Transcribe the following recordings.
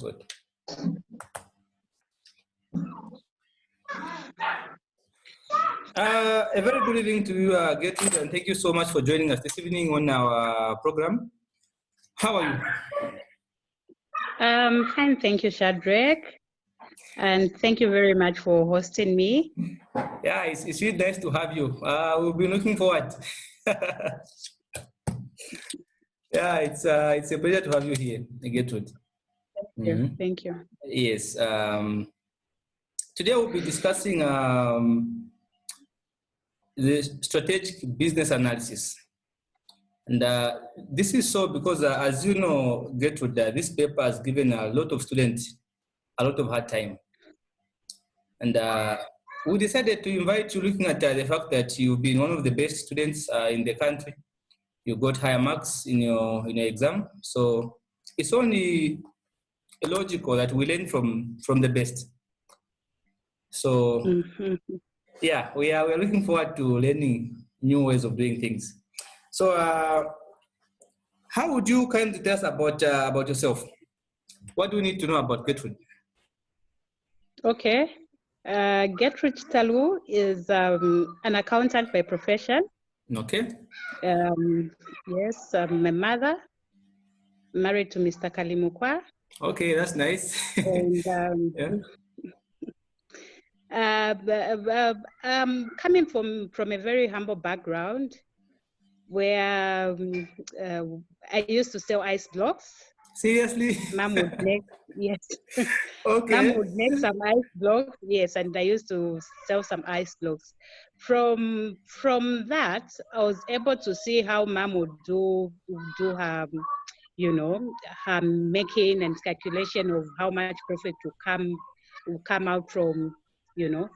Good. A very good evening to you, Getrude, and thank you so much for joining us this evening on our program. How are you? Fine, thank you, Shadrach. And thank you very much for hosting me. Yeah, it's really nice to have you. We've been looking forward. Yeah, it's a pleasure to have you here, Getrude. Thank you. Yes. Today we'll be discussing the strategic business analysis. And this is so because, as you know, Gertrude, this paper has given a lot of students a lot of hard time. And we decided to invite you, looking at the fact that you've been one of the best students in the country. You got higher marks in your exam. So it's only logical that we learn from the best. So yeah, we are looking forward to learning new ways of doing things. So how would you kind of tell us about yourself? What do we need to know about Getrude? Okay. Getrude Chitalu is an accountant by profession. Okay. Yes, I'm a mother, married to Mr. Kalimukwa. Okay, that's nice. And coming from a very humble background, where I used to sell ice blocks. Seriously? Mom would make, yes. Okay. Mom would make some ice blocks, yes, and I used to sell some ice blocks. From that, I was able to see how Mom would do her, her making and calculation of how much profit will come out from,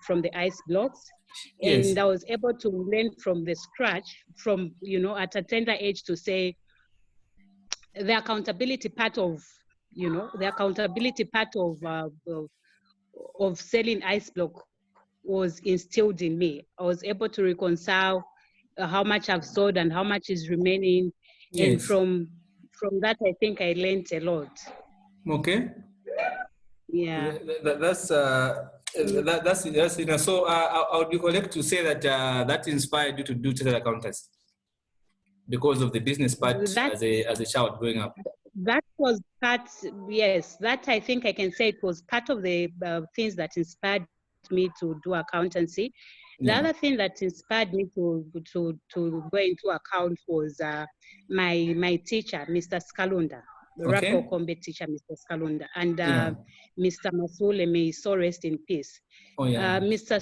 from the ice blocks. Yes. And I was able to learn from the scratch, from, at a tender age, to say the accountability part of, of selling ice block was instilled in me. I was able to reconcile how much I've sold and how much is remaining. Yes. And from that, I think I learned a lot. Okay. Yeah. That's so I would be correct to say that that inspired you to do chartered accountancy because of the business part as a child growing up. That was part, yes. That I think I can say it was part of the things that inspired me to do accountancy. The other thing that inspired me to go into account was my teacher, Mr. Skalunda, the Rafael Kombe teacher, Mr. Skalunda, and Mr. Masule, may he so rest in peace. Mr.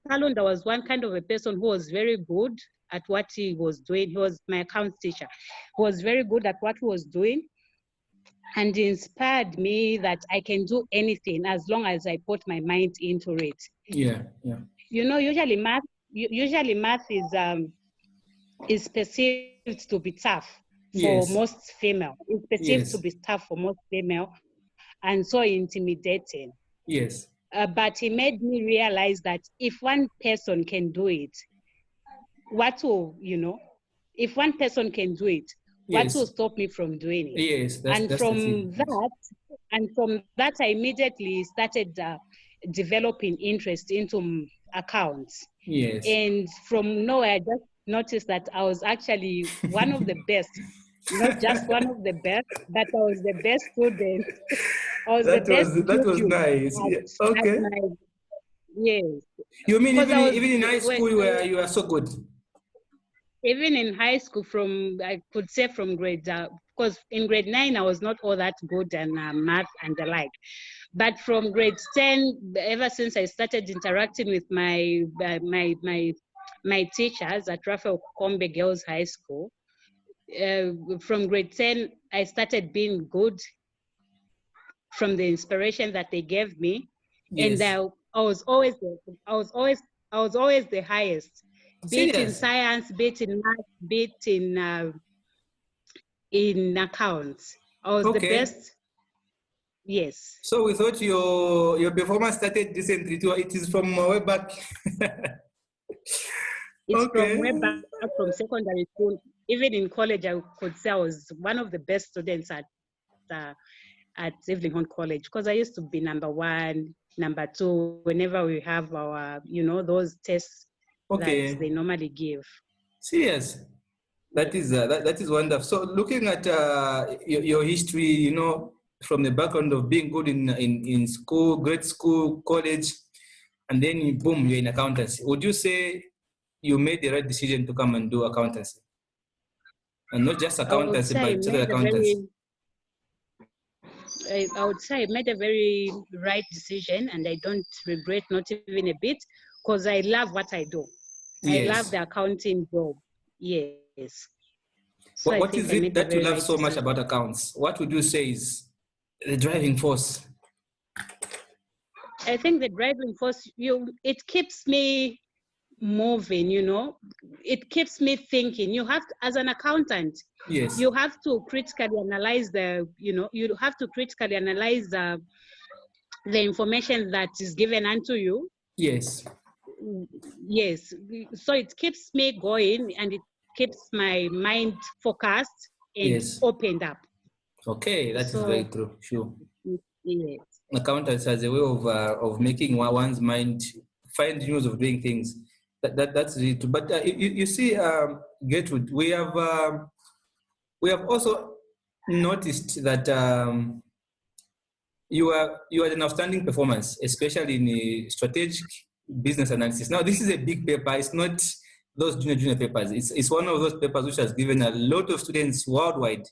Skalunda was one kind of a person who was very good at what he was doing. He was my accounts teacher. He was very good at what he was doing, and inspired me that I can do anything as long as I put my mind into it. Yeah. Usually math is perceived to be tough for most female. It's perceived to be tough for most female, and so intimidating. Yes. But he made me realize that if one person can do it, if one person can do it, what will stop me from doing it? Yes, from that, I immediately started developing interest into accounts. Yes. And from nowhere, I just noticed that I was actually one of the best, not just one of the best, but I was the best student. That was nice. Okay. Yes. You mean even in high school where you are so good? Even in high school, I could say from grade, because in grade 9, I was not all that good in math and the like. But from grade 10, ever since I started interacting with my teachers at Rafael Kombe Girls High School, from grade 10, I started being good from the inspiration that they gave me. Yes. And I was always the highest. Be it in science, be it in math, be it in accounts. I was the best. Yes. So we thought your performance started decently too. It is from way back. It's from way back, from secondary school. Even in college, I could say I was one of the best students at at Evelyn Horn College, because I used to be number 1, number 2, whenever we have our, those tests that they normally give. Serious? That is that is wonderful. So looking at your history, from the background of being good in school, grade school, college, and then boom, you're in accountancy. Would you say you made the right decision to come and do accountancy? And not just accountancy, but chartered accountancy. I would say I made a very right decision, and I don't regret, not even a bit, because I love what I do. Yes. I love the accounting job. Yes. So what is it that you love so much about accounts? What would you say is the driving force? I think the driving force, it keeps me moving, it keeps me thinking. You have to, as an accountant, yes, you have to critically analyze you have to critically analyze the information that is given unto you. Yes. Yes. So it keeps me going, and it keeps my mind focused and yes, opened up. Okay, that is very true. Sure. Yes. Accountants has a way of making one's mind find news of doing things. That's really true. But you see, Getrude, we have also noticed that you are an outstanding performance, especially in strategic business analysis. Now, this is a big paper. It's not those junior papers. It's one of those papers which has given a lot of students worldwide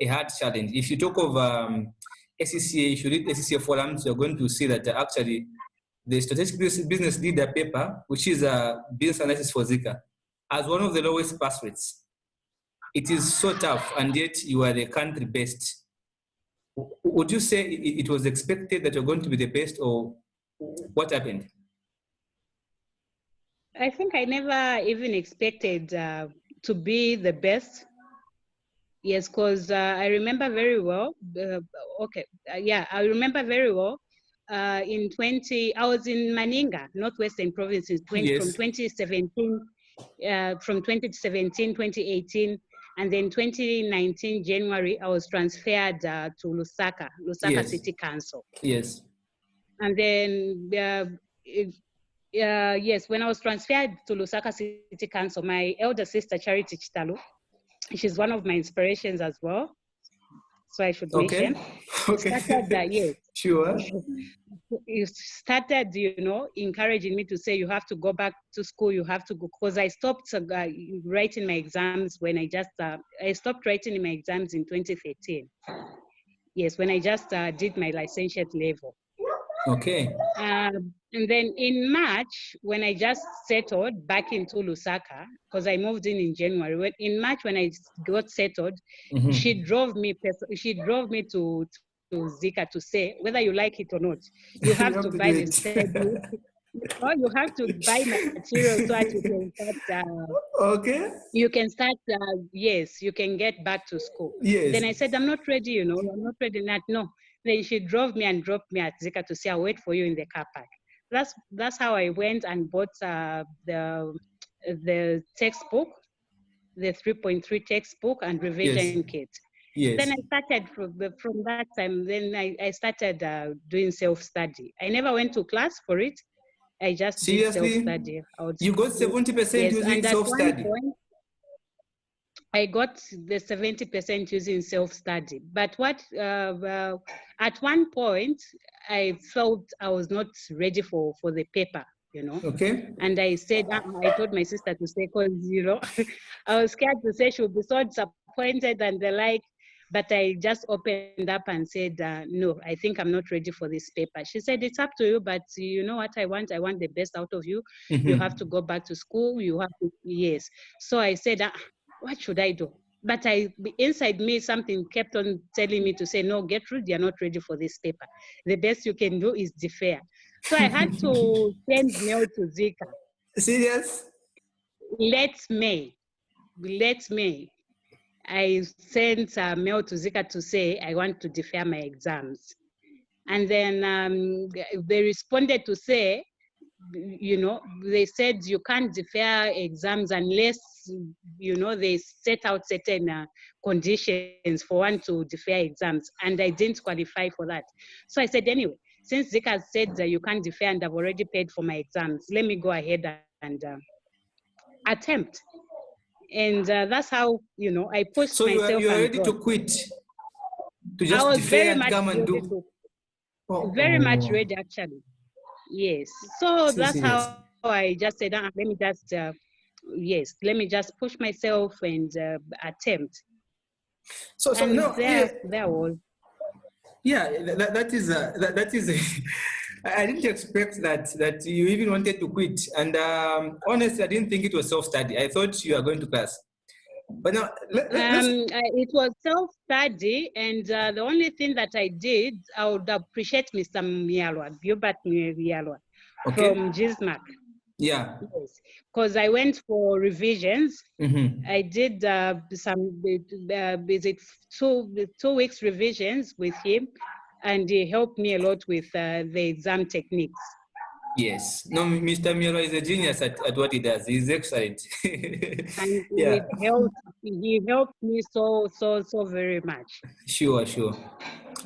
a hard challenge. If you talk of SCCA, if you read SCCA forums, you're going to see that actually the strategic business leader paper, which is a business analysis for Zika, has one of the lowest pass rates. It is so tough, and yet you are the country best. Would you say it was expected that you're going to be the best, or what happened? I think I never even expected to be the best. Yes, because I remember very well. I remember very well. I was in Maninga, Northwestern Provinces, yes, from 2017, 2018, and then 2019 January, I was transferred to Lusaka yes, City Council. Yes. And then yes, when I was transferred to Lusaka City Council, my elder sister Charity Chitalu, she's one of my inspirations as well, so I should mention. Okay. Started, yes. Sure. You started, encouraging me to say you have to go back to school. You have to go, because I stopped writing my exams when I stopped writing my exams in 2013. Yes, when I just did my licentiate level. Okay. And then in March, when I just settled back into Lusaka, because I moved in January. In March, when I got settled, mm-hmm, she drove me to Zika to say, whether you like it or not, you have to buy the study. Or you have to buy material so that you can start. Okay. You can start. Yes, you can get back to school. Yes. Then I said, I'm not ready. I'm not ready. No. Then she drove me and dropped me at Zika to say, I'll wait for you in the car park. That's how I went and bought the textbook, the 3.3 textbook and revision yes, kit. Yes. Then I started from that time. Then I started doing self-study. I never went to class for it. I just seriously did self-study. You got 70% yes, using self-study. I got the 70% using self-study. But at one point, I felt I was not ready for the paper, Okay. And I said, I told my sister to say, because, I was scared to say she would be so disappointed and the like. But I just opened up and said, no, I think I'm not ready for this paper. She said, it's up to you, but you know what I want? I want the best out of you. Mm-hmm. You have to go back to school. You have to, yes. So I said, what should I do? But inside me, something kept on telling me to say, no, Getrude, you're not ready for this paper. The best you can do is defer. So I had to send mail to Zika. Serious? Let me. I sent a mail to Zika to say, I want to defer my exams. And then they responded to say, you know, they said you can't defer exams unless, you know, they set out certain conditions for one to defer exams, and I didn't qualify for that. So I said, anyway, since Zika has said that you can't defer and I've already paid for my exams, let me go ahead and attempt. And that's how, you know, I pushed So myself you are and ready God. to quit, to I just was defer very and much come and ready do. to, very much ready actually. Yes. So that's Serious. how I just said, let me just, yes, let me just push myself and attempt. So And no, yeah, there was. yeah, that is. I didn't expect that you even wanted to quit, and honestly, I didn't think it was self-study. I thought you were going to class. But now let's. It was self-study, and the only thing that I did, I would appreciate Mr. Mialwa, Gilbert Mialwa, Okay. from GISMAC. Yeah. Yes, because I went for revisions. Mm-hmm. I did some visit 2 weeks revisions with him, and he helped me a lot with the exam techniques. Yes. No, Mr. Miro is a genius at what he does. He's excellent. And Yeah. he helped me so very much. Sure, sure.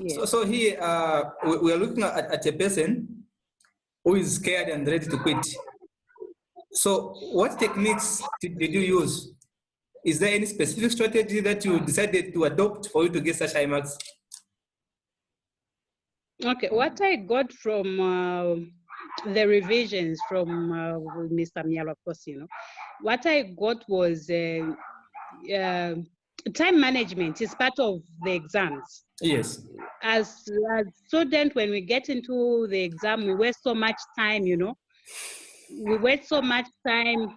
Yes. So here we are looking at a person who is scared and ready to quit. So what techniques did you use? Is there any specific strategy that you decided to adopt for you to get such high marks? Okay, what I got from the revisions from Mr. Mialo, of course, you know, what I got was time management is part of the exams. Yes. As a student, when we get into the exam, we waste so much time, you know. We waste so much time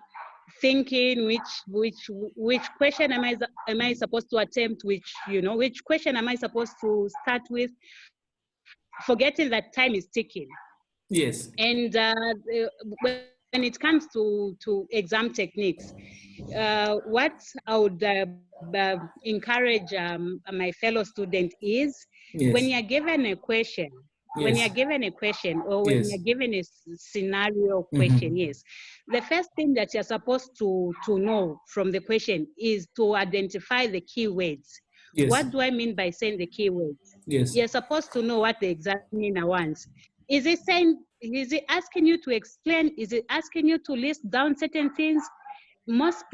thinking which question am I supposed to attempt, which question am I supposed to start with, forgetting that time is ticking. Yes. And when it comes to exam techniques, what I would encourage my fellow student is, Yes. when you're given a question, when Yes. you're given a question, or when Yes. you're given a scenario question, yes, the first thing that you're supposed to know from the question is to identify the keywords. Yes. What do I mean by saying the keywords? Yes. You're supposed to know what the examiner wants. Is it asking you to explain? Is it asking you to list down certain things? Most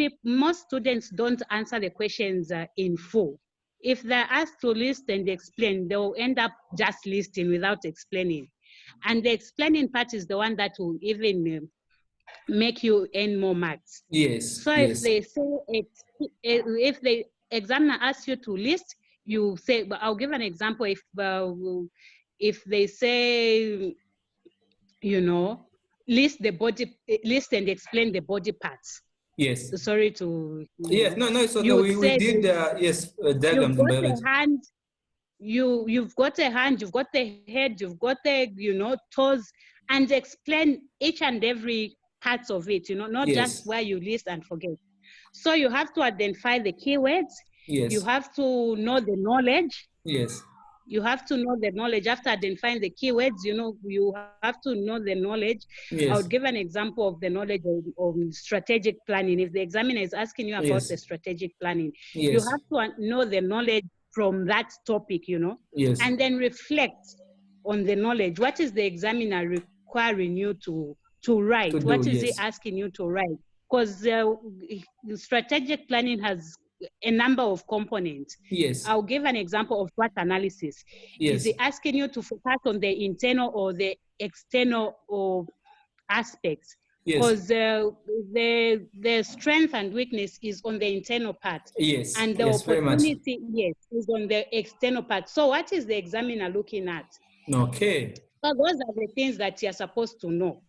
students don't answer the questions in full. If they're asked to list and explain, they'll end up just listing without explaining. And the explaining part is the one that will even make you earn more marks. Yes. So Yes. if the examiner asks you to list, you say, I'll give an example. If they say, you know, list and explain the body parts. Yes. Sorry to, Yes. No. So you no, would we say did yes you've diagrams in got biology. a hand, you've got a hand, you've got the head, you've got the toes, and explain each and every parts of it, not Yes. just where you list and forget. So you have to identify the keywords. Yes. You have to know the knowledge. Yes. You have to know the knowledge. After identifying the keywords, you have to know the knowledge. Yes. I would give an example of the knowledge of strategic planning. If the examiner is asking you about Yes. the strategic planning, Yes. you have to know the knowledge from that topic, Yes. and then reflect on the knowledge. What is the examiner requiring you to write? What is he asking you to write? Because strategic planning has a number of components. Yes. I'll give an example of SWOT analysis. Yes. Is he asking you to focus on the internal or the external aspects? Because the strength and weakness is on the internal part. Yes. And the opportunity, is on the external part. So what is the examiner looking at? Okay. So those are the things that you're supposed to know.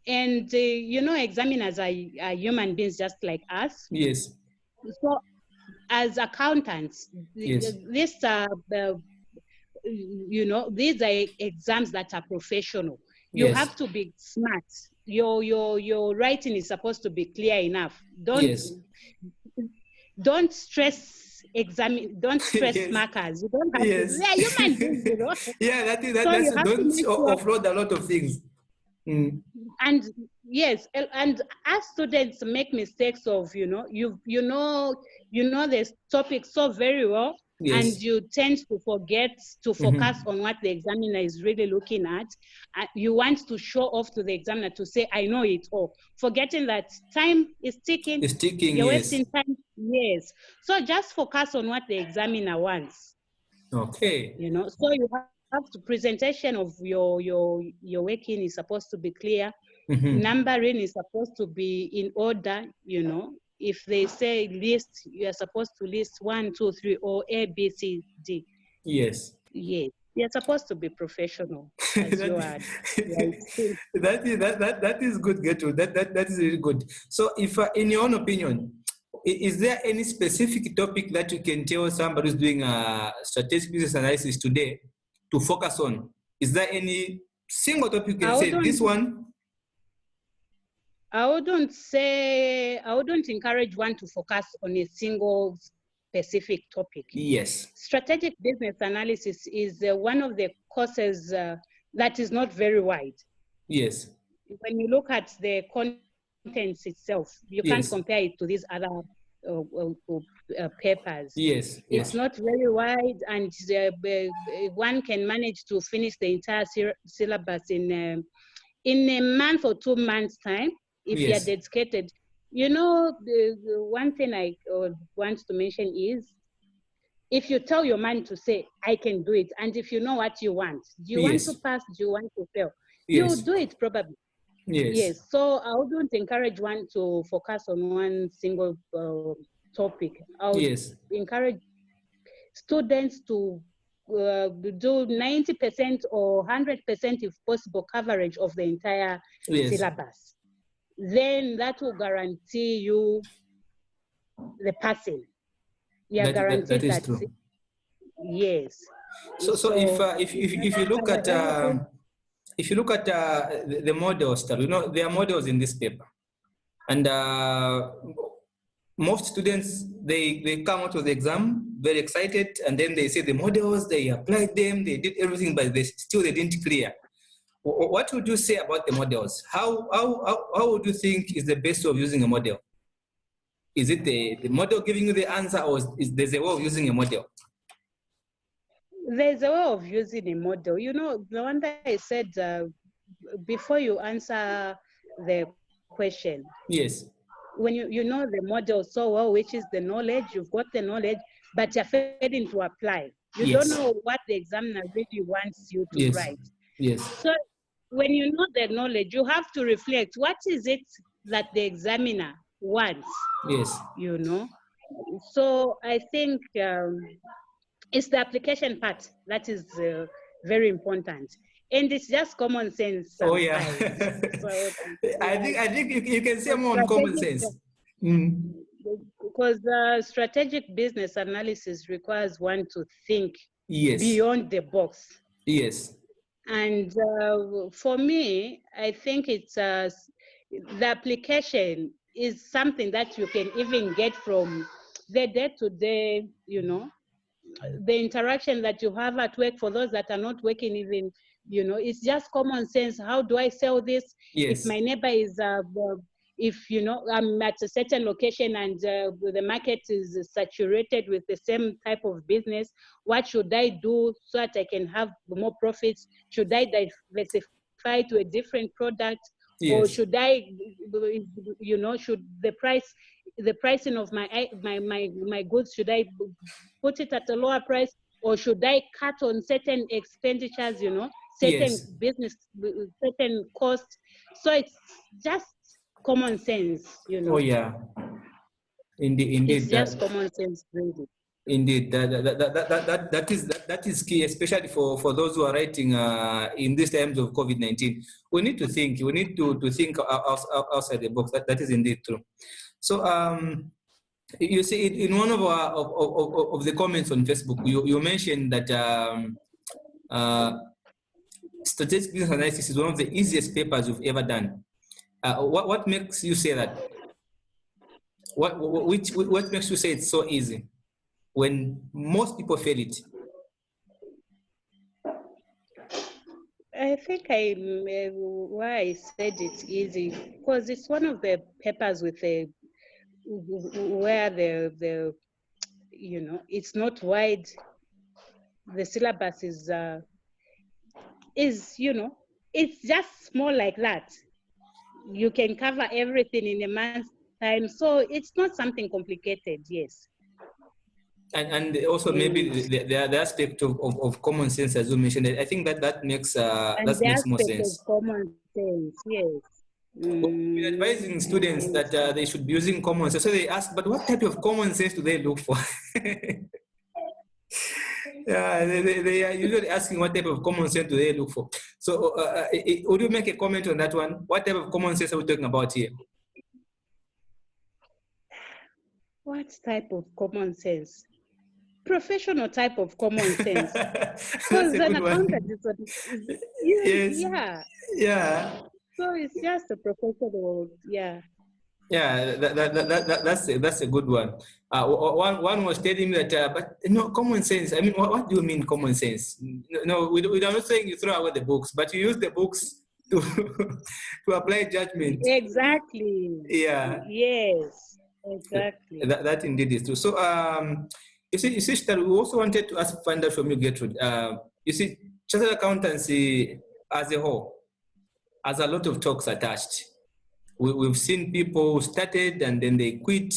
And, examiners are human beings just like us. Yes. So as accountants, yes. these are exams that are professional. You have to be smart. Your writing is supposed to be clear enough. Don't stress markers. You don't have to. They're human beings, Yeah, that's so you have don't to make sure. offload a lot of things. And yes, and as students make mistakes of, you know this topic so very well, and Yes. you tend to forget to focus on what the examiner is really looking at. You want to show off to the examiner to say, I know it all, forgetting that time is ticking. It's ticking, You're yes. wasting time. Yes. So just focus on what the examiner wants. Okay. So you have to presentation of your working is supposed to be clear. Numbering is supposed to be in order. If they say list, you are supposed to list 1, 2, 3, or A, B, C, D. Yes. Yes, you're supposed to be professional, as you are. That is good, Gertrude. That is really good. So, if in your own opinion, is there any specific topic that you can tell somebody who's doing a strategic business analysis today to focus on? Is there any single topic you can say this one? I wouldn't encourage one to focus on a single specific topic. Yes. Strategic business analysis is one of the courses that is not very wide. Yes. When you look at the contents itself, you can't compare it to these other papers. Yes. It's not very wide, and one can manage to finish the entire syllabus in a month or 2 months' time if you are dedicated. The one thing I want to mention is, if you tell your mind to say, I can do it, and if you know what you want, do you want to pass, do you want to fail? You'll do it probably. Yes. So I wouldn't encourage one to focus on one single topic. I would encourage students to do 90% or 100% if possible coverage of the entire syllabus. Then that will guarantee you the passing. You are guaranteed that. True. Yes. So if you look at the models, there are models in this paper, and most students they come out of the exam very excited, and then they say the models, they applied them, they did everything, but they didn't clear. What would you say about the models? How would you think is the best way of using a model? Is it the model giving you the answer, or is there a way of using a model? There's a way of using a model. The one that I said before you answer the question. Yes. When you know the model so well, which is the knowledge, you've got the knowledge, but you're failing to apply. You don't know what the examiner really wants you to write. Yes. So when you know the knowledge, you have to reflect, what is it that the examiner wants? Yes. So I think it's the application part that is very important. And it's just common sense. Oh yeah. So, I think you can say more on common sense. Because strategic business analysis requires one to think beyond the box. Yes. And for me, I think it's the application is something that you can even get from the day-to-day, the interaction that you have at work. For those that are not working even, it's just common sense. How do I sell this? Yes. If my neighbor is, if I'm at a certain location and the market is saturated with the same type of business, what should I do so that I can have more profits? Should I diversify to a different product? Yes. Or should I, should the pricing of my goods, should I put it at a lower price, or should I cut on certain expenditures, certain business, certain costs? So it's just common sense, Oh yeah, indeed. It's just common sense, really. Indeed, that is key, especially for those who are writing in these times of COVID-19. We need to think. We need to think outside the box. That is indeed true. So you see, in one of the comments on Facebook, you mentioned that strategic business analysis is one of the easiest papers you've ever done. What makes you say that? What makes you say it's so easy when most people fail it? I think why I said it's easy because it's one of the papers with a where the you know it's not wide. The syllabus is you know it's just small like that. You can cover everything in a month's time, so it's not something complicated. Yes. And also maybe the aspect of common sense, as you mentioned, I think that makes And that the makes more aspect of sense. common sense, yes. We're advising students that they should be using common sense. So they ask, but what type of common sense do they look for? Yeah, they are usually asking what type of common sense do they look for. So would you make a comment on that one? What type of common sense are we talking about here? What type of common sense? Professional type of common sense. That's a Because an good one. accountant is Yes. yeah. Yeah. So it's just a professional, yeah. Yeah, that's a good one. One was telling me that, but no, common sense. I mean, what do you mean common sense? No, we're not saying you throw away the books, but you use the books to to apply judgment. Exactly. Yeah, Yes, exactly. that indeed is true. So, you see, Chitalu, we also wanted to find out from you, Gertrude. You see, chartered accountancy as a whole has a lot of talks attached. We've seen people who started and then they quit.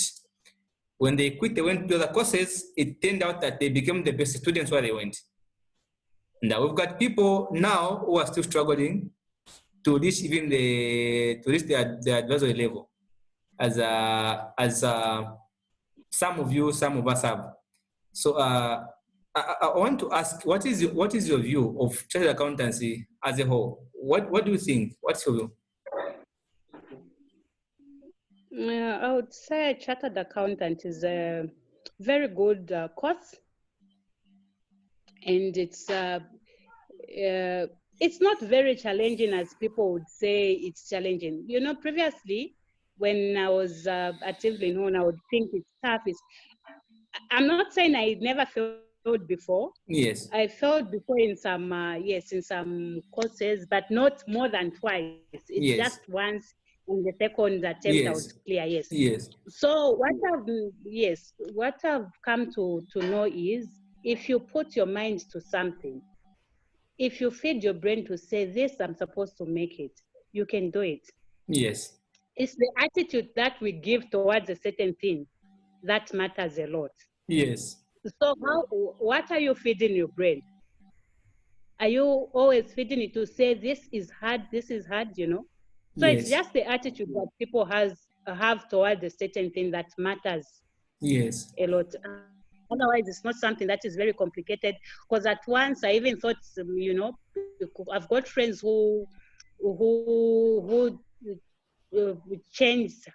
When they quit, they went to other courses. It turned out that they became the best students where they went. Now we've got people now who are still struggling to reach even the advisory level, as some of us have. So I want to ask, what is your view of chartered accountancy as a whole? What do you think? What's your view? I would say chartered accountant is a very good course, and it's not very challenging as people would say it's challenging. You know, previously when I was actively known, I would think it's tough. I'm not saying I never failed before. Yes. I failed before in some in some courses, but not more than twice. It's Yes. just once. In the second attempt, Yes. I would clear. Yes. Yes. So what I've come to know is if you put your mind to something, if you feed your brain to say this, I'm supposed to make it, you can do it. Yes. It's the attitude that we give towards a certain thing that matters a lot. Yes. So what are you feeding your brain? Are you always feeding it to say this is hard, you know? So Yes. it's just the attitude that people have towards a certain thing that matters Yes. a lot. Otherwise, it's not something that is very complicated. Because at once I even thought, you know, I've got friends who changed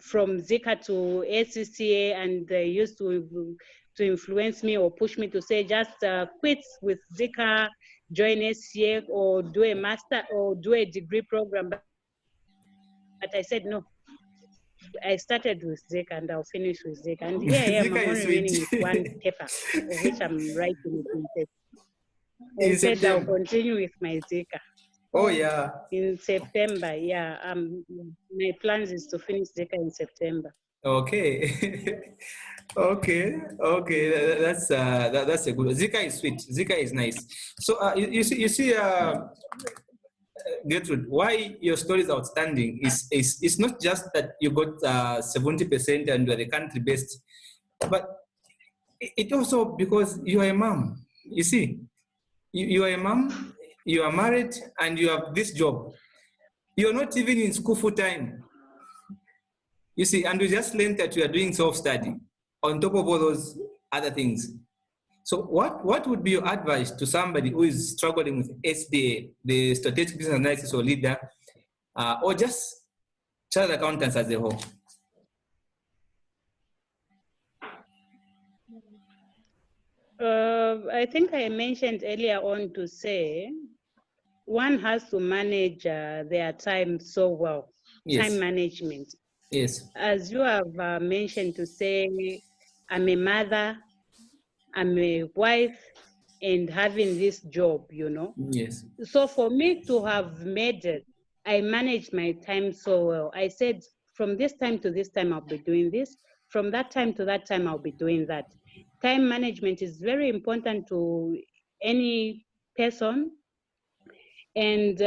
from Zika to SCCA, and they used to influence me or push me to say just quit with Zika, join SCA, or do a master or do a degree program. But I said no. I started with Zika and I'll finish with Zika. And here I am, I'm only remaining with one paper, of which I'm writing it in I said I'll continue with my Zika. Oh yeah. In September, yeah. My plans is to finish Zika in September. Okay. Okay. That's a good. Zika is sweet. Zika is nice. So you see, Gertrude, why your story is outstanding is not just that you got 70% and you're the country best, but it also because you are a mom. You see, you are a mom, you are married, and you have this job. You're not even in school full time. You see, and you just learned that you are doing self-study on top of all those other things. So what would be your advice to somebody who is struggling with SBA, the strategic business analysis or leader, or just chartered accountants as a whole? I think I mentioned earlier on to say one has to manage their time so well. Yes. Time management. Yes. As you have mentioned to say, I'm a mother, I'm a wife, and having this job, you know. Yes. So for me to have made it, I managed my time so well. I said, from this time to this time, I'll be doing this. From that time to that time, I'll be doing that. Time management is very important to any person. And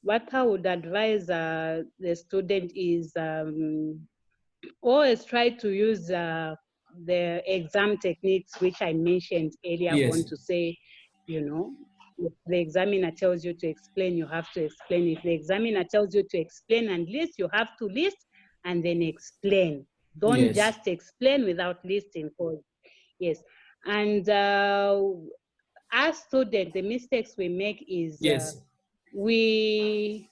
what I would advise the student is always try to use the exam techniques, which I mentioned earlier Yes. on, to say, you know, if the examiner tells you to explain, you have to explain. If the examiner tells you to explain and list, you have to list and then explain. Don't Yes. just explain without listing. Yes. And as students, the mistakes we make is Yes. we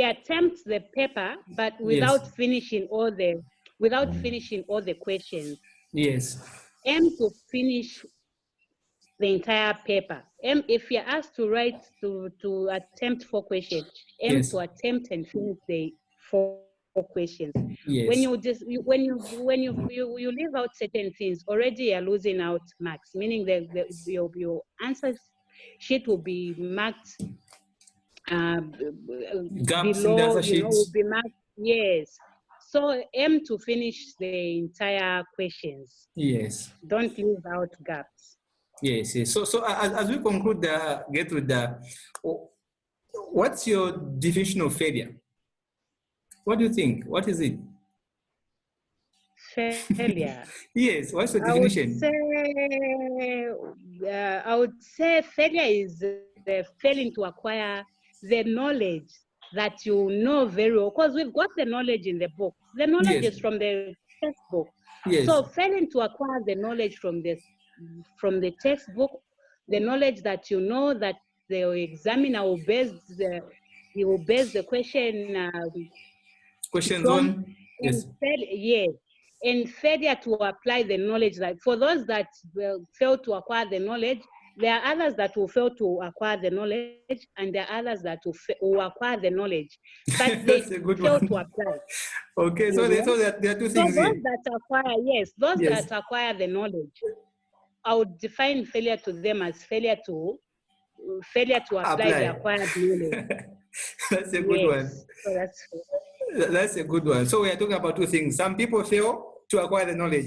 attempt the paper, but Yes. without finishing all the questions. Yes. Aim to finish the entire paper. If you're asked to write to attempt 4 questions, aim Yes. to attempt and finish the 4 questions. Yes. When you leave out certain things, already you're losing out marks, meaning that your answer sheet will be marked Gaps in the below, answer sheet. will be marked. Yes. So aim to finish the entire questions. Yes. Don't leave out gaps. Yes. Yes. So as we conclude, Gertrude, what's your definition of failure? What do you think? What is it? Failure. Yes. What's your definition? I would say failure is failing to acquire the knowledge that you know very well, because we've got the knowledge in the book. The knowledge Yes. is from the textbook. Yes. So failing to acquire the knowledge from the textbook, the knowledge that you know that the examiner will base the question Questions from, on. Yes. and failure to apply the knowledge. Like for those that will fail to acquire the knowledge, there are others that will fail to acquire the knowledge, and there are others that will acquire the knowledge, but they That's a good fail one. to apply. Okay, so there are two So things those here. that acquire, those Yes. that acquire the knowledge, I would define failure to them as failure to apply the acquired knowledge. That's a good one. So That's a good one. So we are talking about two things. Some people fail to acquire the knowledge.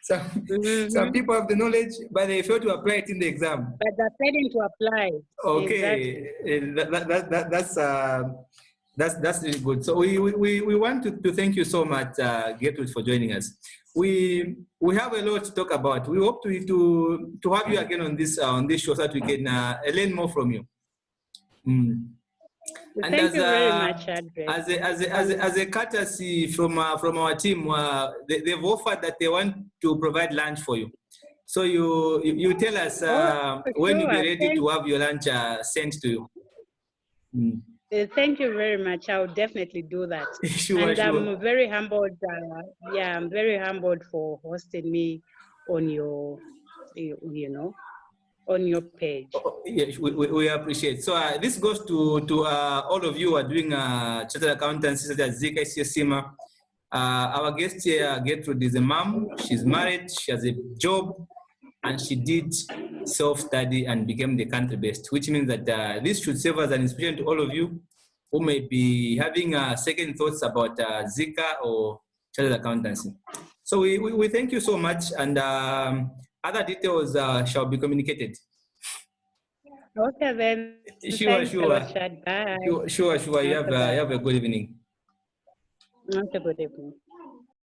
Some people have the knowledge, but they fail to apply it in the exam. But they're failing to apply. Okay, exactly. That's really good. So we want to thank you so much, Gertrude, for joining us. We have a lot to talk about. We hope to have you again on this show so that we can learn more from you. And thank you very much, Andre. As a courtesy from our team, they've offered that they want to provide lunch for you. So you tell us when you'll be ready to have your lunch sent to you. Thank you very much. I'll definitely do that. Sure. I'm very humbled. I'm very humbled for hosting me on your, on your page. Yes, we appreciate. So this goes to all of you who are doing chartered accountancy, such as Zika, CSIMA. Our guest here, Getrude, is a mom. She's married. She has a job, and she did self-study and became the country best, which means that this should serve as an inspiration to all of you who may be having second thoughts about Zika or chartered accountancy. So we thank you so much, and other details shall be communicated. Okay, then. Sure. Bye. Sure. You have a good evening. Okay, good evening.